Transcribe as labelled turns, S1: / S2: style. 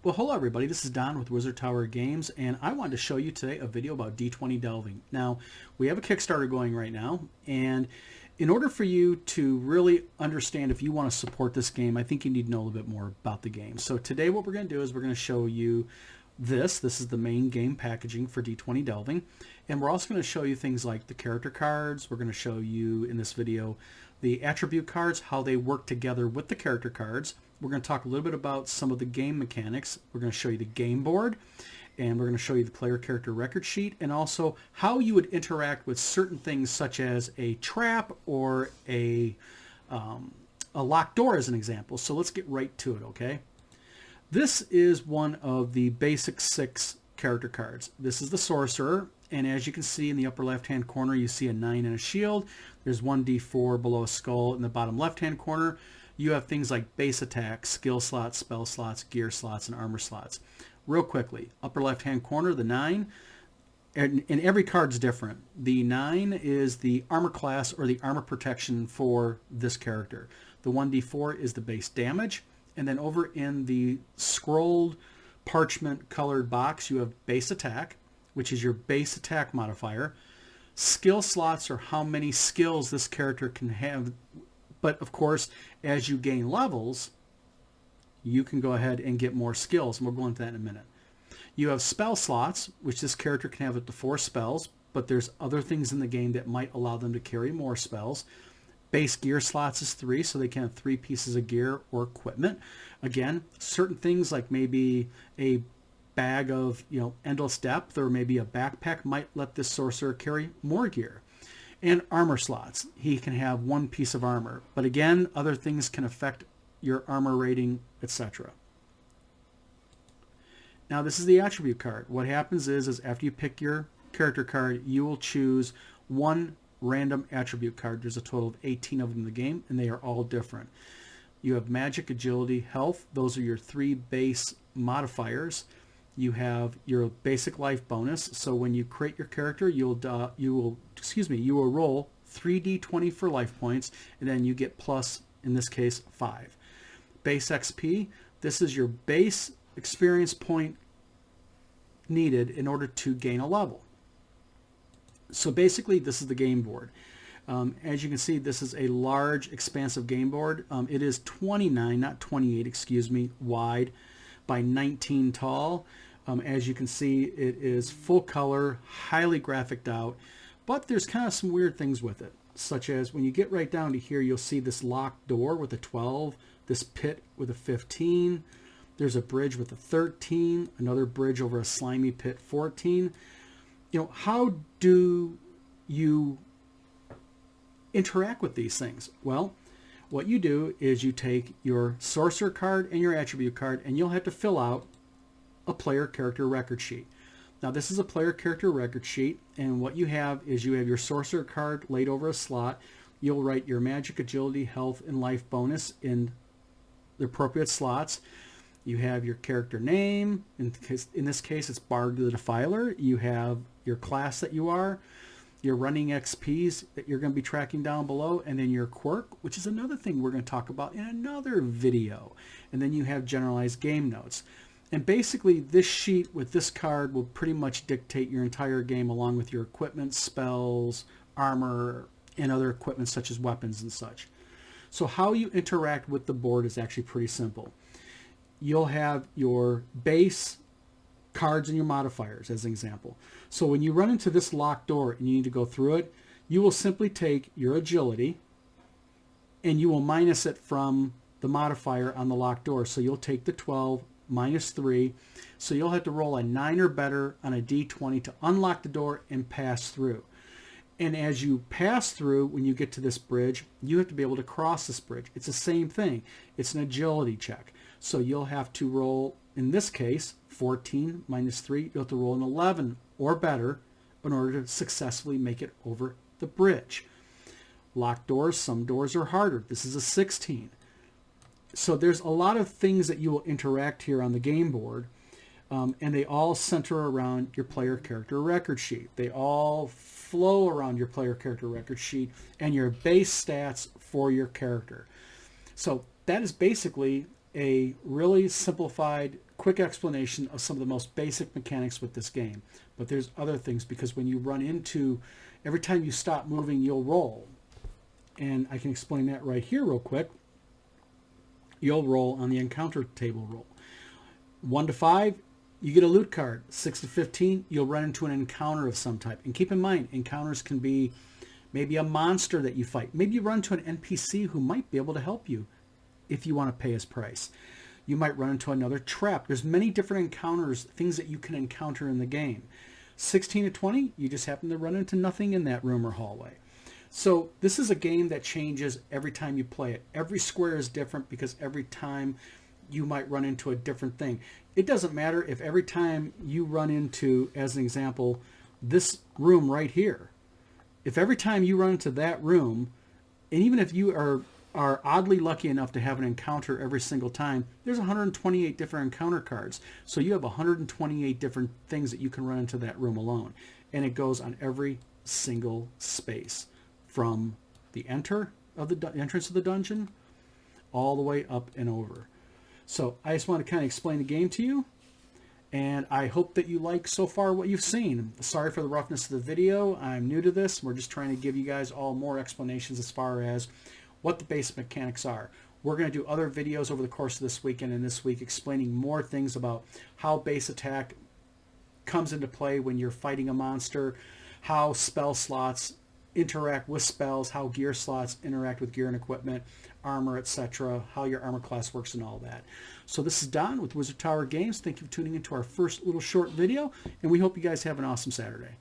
S1: Well, hello everybody, this is Don with Wizard Tower Games, and I wanted to show you today a video about D20 Delving. Now, we have a Kickstarter going right now, and in order for you to really understand if you want to support this game, I think you need to know a little bit more about the game. So today what we're going to do is we're going to show you this is the main game packaging for D20 Delving, and we're also going to show you things like the character cards. We're going to show you in this video the attribute cards, how they work together with the character cards. We're going to talk a little bit about some of the game mechanics. We're going to show you the game board, and we're going to show you the player character record sheet, and also how you would interact with certain things such as a trap or a locked door as an example. So let's get right to it, okay? This is one of the basic 6 character cards. This is the Sorcerer, and as you can see in the upper left-hand corner, you see a 9 and a shield. There's 1d4 below a skull in the bottom left-hand corner. You have things like base attack, skill slots, spell slots, gear slots, and armor slots. Real quickly, upper left-hand corner, the 9, and every card's different. The 9 is the armor class or the armor protection for this character. The 1d4 is the base damage, and then over in the scrolled parchment colored box, you have base attack, which is your base attack modifier. Skill slots are how many skills this character can have. But of course, as you gain levels, you can go ahead and get more skills, and we'll go into that in a minute. You have spell slots, which this character can have up to 4 spells, but there's other things in the game that might allow them to carry more spells. Base gear slots is 3, so they can have 3 pieces of gear or equipment. Again, certain things like maybe a bag of endless depth or maybe a backpack might let this sorcerer carry more gear. And armor slots. He can have 1 piece of armor. But again, other things can affect your armor rating, etc. Now this is the attribute card. What happens is after you pick your character card, you will choose 1 random attribute card. There's a total of 18 of them in the game, and they are all different. You have magic, agility, health. Those are your 3 base modifiers. You have your basic life bonus. So when you create your character, you will roll 3d20 for life points, and then you get plus, in this case, 5. Base XP. This is your base experience point needed in order to gain a level. So basically, this is the game board. As you can see, this is a large, expansive game board. It is 29, not 28, excuse me, wide by 19 tall. As you can see, it is full color, highly graphicked out, but there's kind of some weird things with it, such as when you get right down to here, you'll see this locked door with a 12, this pit with a 15, there's a bridge with a 13, another bridge over a slimy pit, 14. How do you interact with these things? Well, what you do is you take your sorcerer card and your attribute card, and you'll have to fill out a player character record sheet. Now this is a player character record sheet, and what you have is you have your sorcerer card laid over a slot. You'll write your magic, agility, health, and life bonus in the appropriate slots. You have your character name. In this case, it's Bard the Defiler. You have your class that you are, your running XPs that you're going to be tracking down below, and then your quirk, which is another thing we're going to talk about in another video. And then you have generalized game notes. And basically, this sheet with this card will pretty much dictate your entire game, along with your equipment, spells, armor, and other equipment such as weapons and such. So how you interact with the board is actually pretty simple. You'll have your base cards and your modifiers as an example. So when you run into this locked door and you need to go through it, you will simply take your agility and you will minus it from the modifier on the locked door. So you'll take the 12 minus 3. So you'll have to roll a 9 or better on a d20 to unlock the door and pass through. And as you pass through, when you get to this bridge, you have to be able to cross this bridge. It's the same thing. It's an agility check. So you'll have to roll, in this case, 14 minus 3. You'll have to roll an 11 or better in order to successfully make it over the bridge. Locked doors, some doors are harder. This is a 16. So there's a lot of things that you will interact here on the game board, and they all center around your player character record sheet. They all flow around your player character record sheet and your base stats for your character. So that is basically a really simplified, quick explanation of some of the most basic mechanics with this game. But there's other things, because when you run into, every time you stop moving, you'll roll. And I can explain that right here real quick. You'll roll on the encounter table roll. 1 to 5, you get a loot card. 6 to 15, you'll run into an encounter of some type. And keep in mind, encounters can be maybe a monster that you fight. Maybe you run into an NPC who might be able to help you if you want to pay his price. You might run into another trap. There's many different encounters, things that you can encounter in the game. 16 to 20, you just happen to run into nothing in that room or hallway. So this is a game that changes every time you play it. Every square is different because every time you might run into a different thing. It doesn't matter if every time you run into, as an example, this room right here. If every time you run into that room, and even if you are oddly lucky enough to have an encounter every single time, there's 128 different encounter cards. So you have 128 different things that you can run into that room alone. And it goes on every single space, from the entrance of the dungeon all the way up and over. So I just want to kind of explain the game to you, and I hope that you like so far what you've seen. Sorry for the roughness of the video. I'm new to this. We're just trying to give you guys all more explanations as far as what the basic mechanics are. We're going to do other videos over the course of this weekend and this week explaining more things about how base attack comes into play when you're fighting a monster, how spell slots interact with spells, how gear slots interact with gear and equipment, armor, etc., how your armor class works and all that. So this is Don with Wizard Tower Games. Thank you for tuning into our first little short video, and we hope you guys have an awesome Saturday.